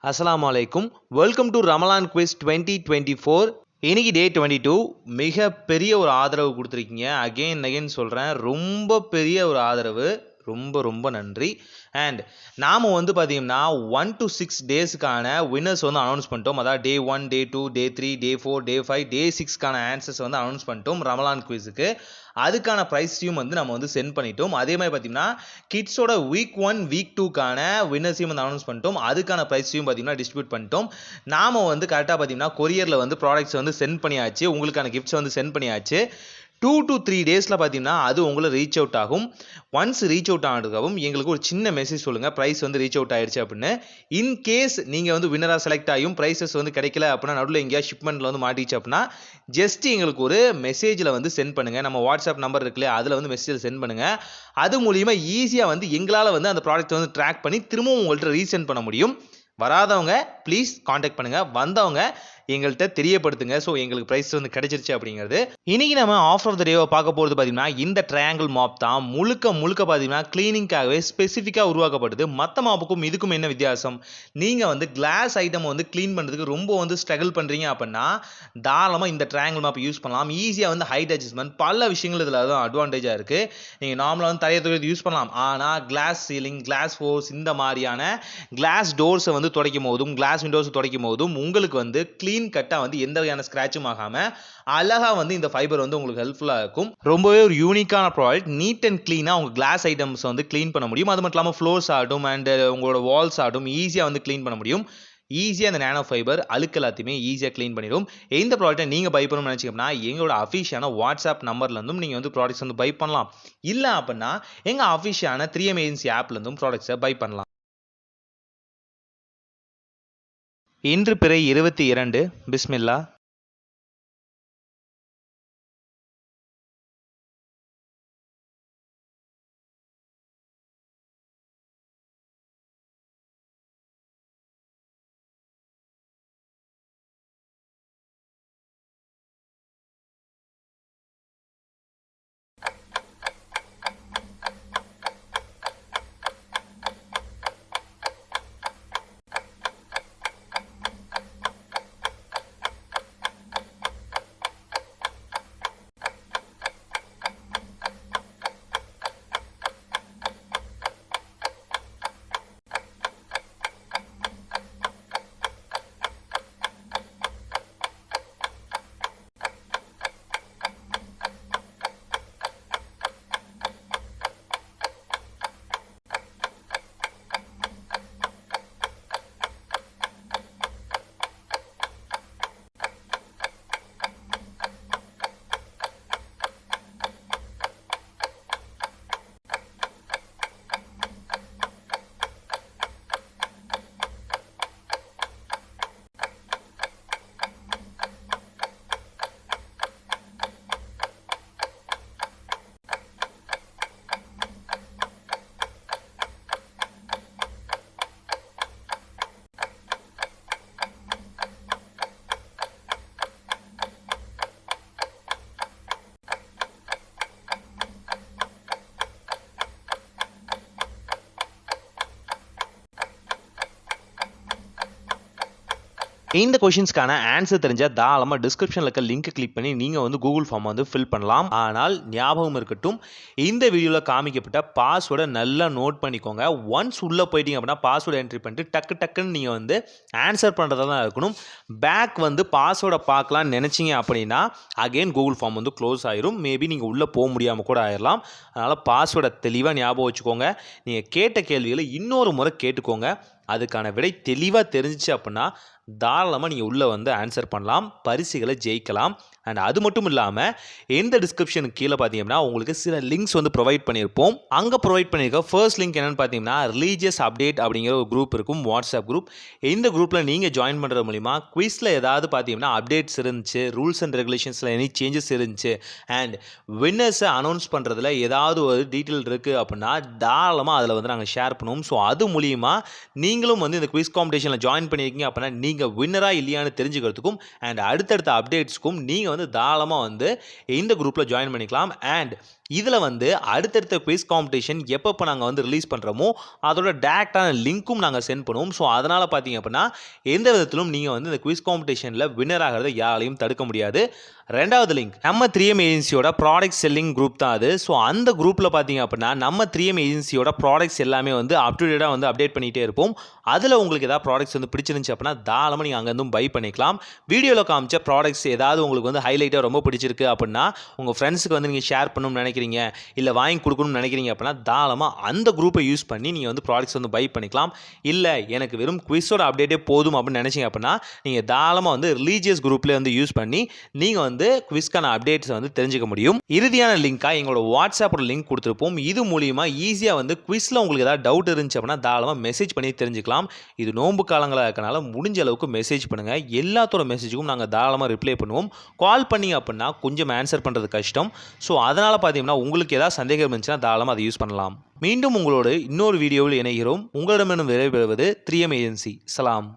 அஸ்ஸலாமு அலைக்கும். Welcome to Ramadan quiz 2024. இன்னைக்கு டே 22. மிகப்பெரிய ஒரு ஆதரவு கொடுத்துருக்கீங்க. அகெயின் சொல்கிறேன், ரொம்ப பெரிய ஒரு ஆதரவு. ரொம்ப நன்றி. அண்ட் நாம் வந்து பார்த்தீங்கன்னா 1 to 6 டேஸுக்கான வின்னர்ஸ் வந்து அனௌன்ஸ் பண்ணிட்டோம். அதாவது டே 1, டே 2, டே 3, டே 4, டே 5, டே 6க்கான ஆன்சர்ஸ் வந்து அனௌன்ஸ் பண்ணிட்டோம் ரமலான் குவிஸுக்கு. அதுக்கான ப்ரைஸையும் வந்து நம்ம வந்து சென்ட் பண்ணிட்டோம். அதே மாதிரி பார்த்தீங்கன்னா கிட்ஸோட வீக் 1, வீக் 2க்கான வின்னர்ஸையும் வந்து அனௌன்ஸ் பண்ணிட்டோம். அதுக்கான ப்ரைஸையும் பார்த்தீங்கன்னா டிஸ்ட்ரிபியூட் பண்ணிட்டோம். நாம் வந்து கரெக்டாக பார்த்தீங்கன்னா கொரியரில் வந்து ப்ராடக்ட்ஸ் வந்து சென்ட் பண்ணியாச்சு. உங்களுக்கான கிஃப்ட்ஸ் வந்து சென்ட் பண்ணியாச்சு. 2 to 3 டேஸில் பார்த்தீங்கன்னா அது உங்களை ரீச் அவுட் ஆகும். ஒன்ஸ் ரீச் அவுட் ஆனதுக்காகவும் எங்களுக்கு ஒரு சின்ன மெசேஜ் சொல்லுங்கள் ப்ரைஸ் வந்து ரீச் அவுட் ஆயிடுச்சு அப்படின்னு. இன்கேஸ் நீங்கள் வந்து வின்னராக செலக்ட் ஆகியும் ப்ரைஸஸ் வந்து கிடைக்கல அப்படின்னா, நடுவில் எங்கேயா ஷிப்மெண்ட்டில் வந்து மாட்டிச்சு அப்படின்னா, ஜஸ்ட் எங்களுக்கு ஒரு மெசேஜில் வந்து சென்ட் பண்ணுங்கள். நம்ம வாட்ஸ்அப் நம்பர் இருக்குல்லையா, அதில் வந்து மெசேஜில் சென்ட் பண்ணுங்கள். அது மூலியமாக ஈஸியாக வந்து எங்களால் வந்து அந்த ப்ராடக்ட் வந்து ட்ராக் பண்ணி திரும்பவும் உங்கள்கிட்ட ரீசென்ட் பண்ண முடியும். வராதவங்க ப்ளீஸ் காண்டாக்ட் பண்ணுங்கள், வந்தவங்க எங்கள்கிட்ட தெரியப்படுத்துங்க. ஸோ எங்களுக்கு ப்ரைஸ் வந்து கிடைச்சிருச்சு அப்படிங்கிறது. இன்னைக்கு நம்ம ஆஃப் ஆஃப் த டேவை பார்க்க போகிறது பார்த்தீங்கன்னா இந்த ட்ரையாங்கிள் மாப் தான். முழுக்க பார்த்தீங்கன்னா கிளீனிங்காகவே ஸ்பெசிஃபிக்காக உருவாக்கப்படுது. மற்ற மாப்புக்கும் இதுக்கும் என்ன வித்தியாசம்? நீங்கள் வந்து கிளாஸ் ஐட்டம் வந்து க்ளீன் பண்ணுறதுக்கு ரொம்ப வந்து ஸ்ட்ரகிள் பண்ணுறீங்க அப்படின்னா தாராளமாக இந்த ட்ரையாங்கிள் மாப் யூஸ் பண்ணலாம். ஈஸியாக வந்து ஹைட் அட்ஜஸ்ட்மெண்ட் பல விஷயங்கள் இதில் தான் அட்வான்டேஜாக இருக்குது. நீங்கள் நார்மலாக வந்து தரையை துடைக்கிறது யூஸ் பண்ணலாம். ஆனால் கிளாஸ் சீலிங், கிளாஸ் ஃபோர்ஸ், இந்த மாதிரியான கிளாஸ் டோர்ஸை வந்து துடைக்கும் போதும், கிளாஸ் விண்டோஸ் துடைக்கும் போதும் உங்களுக்கு வந்து க்ளீன் கட்டாக வந்து எந்த வகையான ஸ்க்ராட்சும் ஆகாமல் அழகாக வந்து இந்த ஃபைபர் வந்து உங்களுக்கு ஹெல்ப்ஃபுல்லாக இருக்கும். ரொம்பவே ஒரு யூனிக்கான ப்ராடக்ட். நீட் அண்ட் க்ளீனாக உங்கள் கிளாஸ் ஐட்டம்ஸ் வந்து க்ளீன் பண்ண முடியும். அது மட்டும் இல்லாமல் ஃப்ளோர்ஸ் ஆகட்டும் அண்ட் உங்களோட வால்ஸ் ஆகட்டும் ஈஸியாக வந்து க்ளீன் பண்ண முடியும். ஈஸியாக அந்த நேனோ ஃபைபர் அழுக்கு எல்லாத்தையுமே ஈஸியாக க்ளீன் பண்ணிடும். இந்த ப்ராடக்ட்டை நீங்கள் பை பண்ணணும்னு நினச்சிங்கன்னா எங்களோட அஃபிஷியலான வாட்ஸ்அப் நம்பர்லேருந்தும் நீங்கள் வந்து ப்ராடக்ட்ஸ் வந்து பை பண்ணலாம். இல்லை அப்படின்னா எங்கள் அஃபிஷியலான 3M ஏஜென்சி ஆப்லேருந்தும் ப்ராடக்ட்ஸை பை பண்ணலாம். இன்று பிறை 22. பிஸ்மில்லா. இந்த கொஷின்ஸ்க்கான ஆன்சர் தெரிஞ்சால் தாராளமாக டிஸ்கிரிப்ஷனில் இருக்க லிங்க் கிளிக் பண்ணி நீங்கள் வந்து கூகுள் ஃபார்ம் வந்து ஃபில் பண்ணலாம். ஆனால் ஞாபகம் இருக்கட்டும், இந்த வீடியோவில் காமிக்கப்பட்ட பாஸ்வேர்டை நல்லா நோட் பண்ணிக்கோங்க. ஒன்ஸ் உள்ளே போயிட்டீங்க அப்படின்னா பாஸ்வேர்டு என்ட்ரி பண்ணிட்டு டக்குன்னு நீங்கள் வந்து ஆன்சர் பண்ணுறதா தான் இருக்கணும். பேக் வந்து பாஸ்வேர்டை பார்க்கலான்னு நினச்சிங்க அப்படின்னா அகெயின் கூகுள் ஃபார்ம் வந்து க்ளோஸ் ஆயிரும். மேபி நீங்கள் உள்ளே போக முடியாமல் கூட ஆயிடலாம். அதனால் பாஸ்வேர்டை தெளிவாக ஞாபகம் வச்சுக்கோங்க. நீங்கள் கேட்ட கேள்விகளை இன்னொரு முறை கேட்டுக்கோங்க. அதுக்கான விடை தெளிவாக தெரிஞ்சிச்சு அப்படின்னா தாராளமாக நீங்கள் உள்ளே வந்து ஆன்சர் பண்ணலாம், பரிசுகளை ஜெயிக்கலாம். அண்ட் அது மட்டும் இல்லாமல் எந்த டிஸ்கிரிப்ஷனுக்கு கீழே பார்த்தீங்கன்னா உங்களுக்கு சில லிங்க்ஸ் வந்து ப்ரொவைட் பண்ணியிருப்போம். அங்கே ப்ரொவைட் பண்ணியிருக்க ஃபர்ஸ்ட் லிங்க் என்னென்னு பார்த்தீங்கன்னா ரிலீஜியஸ் அப்டேட் அப்படிங்கிற ஒரு குரூப் இருக்கும், வாட்ஸ்அப் குரூப். இந்த குரூப்பில் நீங்கள் ஜாயின் பண்ணுறது மூலிமா குவிஸில் ஏதாவது பார்த்தீங்கன்னா அப்டேட்ஸ் இருந்துச்சு, ரூல்ஸ் அண்ட் ரெகுலேஷன்ஸில் எனி சேஞ்சஸ் இருந்துச்சு, அண்ட் வின்னர்ஸை அனௌன்ஸ் பண்ணுறதுல ஏதாவது ஒரு டீட்டெயில் இருக்குது அப்படின்னா தாராளமாக அதில் வந்து நாங்கள் ஷேர் பண்ணுவோம். ஸோ அது மூலிமா நீங்களும் வந்து இந்த குவிஸ் காம்படிஷனில் ஜாயின் பண்ணியிருக்கீங்க அப்படின்னா நீங்கள் நீங்கள் வின்னராக இல்லையான்னு தெரிஞ்சுக்கிறதுக்கும் அண்ட் அடுத்தடுத்த அப்டேட்ஸ்க்கும் நீங்கள் வந்து தாராளமாக வந்து இந்த குரூப்பில் ஜாயின் பண்ணிக்கலாம். அண்ட் இதில் வந்து அடுத்தடுத்த குவிஸ் காம்படிஷன் எப்பப்போ நாங்கள் வந்து ரிலீஸ் பண்ணுறோமோ அதோட டேரக்டான லிங்க்கும் நாங்கள் சென்ட் பண்ணுவோம். ஸோ அதனால் பார்த்தீங்க அப்படின்னா எந்த விதத்திலும் நீங்கள் வந்து இந்த குவிஸ் காம்படிஷனில் வின்னர் ஆகிறத யாராலையும் தடுக்க முடியாது. ரெண்டாவது லிங்க் நம்ம 3M ஏஜென்சியோட ப்ராடக்ட் செல்லிங் குரூப் தான் அது. ஸோ அந்த குரூப்பில் பார்த்தீங்க அப்படின்னா நம்ம 3M ஏஜென்சியோட ப்ராடக்ட்ஸ் எல்லாமே வந்து அப் டு டேட்டாக வந்து அப்டேட் பண்ணிகிட்டே இருப்போம். அதில் உங்களுக்கு ஏதாவது ப்ராடக்ட்ஸ் வந்து பிடிச்சிருந்துச்சு அப்படின்னா தாராளமாக நீங்கள் அங்கேருந்தும் பை பண்ணிக்கலாம். வீடியோவில் காமிச்ச ப்ராடக்ட்ஸ் ஏதாவது உங்களுக்கு வந்து ஹைலைட்டாக ரொம்ப பிடிச்சிருக்கு அப்படின்னா உங்கள் ஃப்ரெண்ட்ஸுக்கு வந்து நீங்கள் ஷேர் பண்ணணும்னு நினைக்கிறீங்க, இல்லை வாங்கி கொடுக்கணும்னு நினைக்கிறீங்க அப்படின்னா தாராளமாக அந்த குரூப்பை யூஸ் பண்ணி நீங்கள் வந்து ப்ராடக்ட்ஸ் வந்து பை பண்ணிக்கலாம். இல்லை எனக்கு வெறும் குவிஸோட அப்டேட்டே போதும் அப்படின்னு நினச்சிங்க அப்படின்னா நீங்கள் தாராளமாக வந்து ரிலீஜியஸ் குரூப்லேயே வந்து யூஸ் பண்ணி நீங்கள் வந்து குவிஸ்க்கான அப்டேட்ஸை வந்து தெரிஞ்சுக்க முடியும். இறுதியான லிங்காக எங்களோட வாட்ஸ்அப்போட லிங்க் கொடுத்துருப்போம். இது மூலிமா ஈஸியாக வந்து குவிஸில் உங்களுக்கு ஏதாவது டவுட் இருந்துச்சு அப்படின்னா தாராளமாக மெசேஜ் பண்ணி தெரிஞ்சுக்கலாம். இது நோன்பு காலங்களாக இருக்கனால முடிஞ்ச அளவுக்கு மெசேஜ் பண்ணுங்கள். எல்லாத்தோட மெசேஜுக்கும் நாங்கள் தாராளமாக ரிப்ளை பண்ணுவோம். கால் பண்ணி அப்படின்னா கொஞ்சம் ஆன்சர் பண்ணுறது கஷ்டம். ஸோ அதனால் பார்த்தீங்கன்னா உங்களுக்கு ஏதாவது சந்தேகம் இருந்துச்சுன்னா தாராளமாக அதை யூஸ் பண்ணலாம். மீண்டும் உங்களோடு இன்னொரு வீடியோவில் இணைகிறோம். உங்களிடமிருந்து விடைபெறுவது 3M ஏஜென்சி. சலாம்.